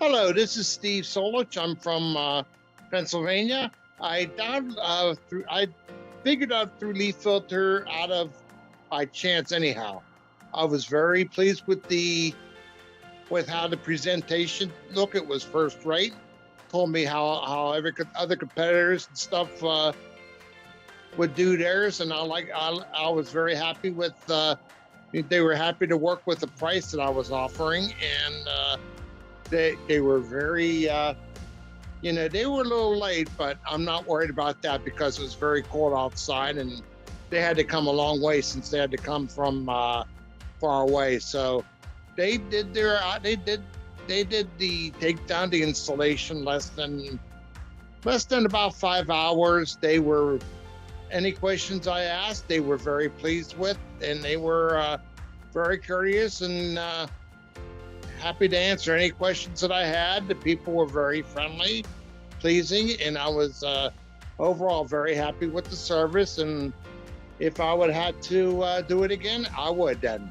Hello, this is Steve Solich. I'm from Pennsylvania. I figured out through LeafFilter out of by chance anyhow. I was very pleased with how the presentation looked. It was first rate. Told me how every other competitors and stuff would do theirs, and I was very happy with. They were happy to work with the price that I was offering, and they were very, they were a little late, but I'm not worried about that because it was very cold outside, and they had to come a long way since they had to come from far away. So they did the take down the installation less than about 5 hours. They were any questions I asked, they were very pleased with, and they were very courteous and happy to answer any questions that I had. The people were very friendly, pleasing, and I was overall very happy with the service. And if I would have had to do it again, I would then.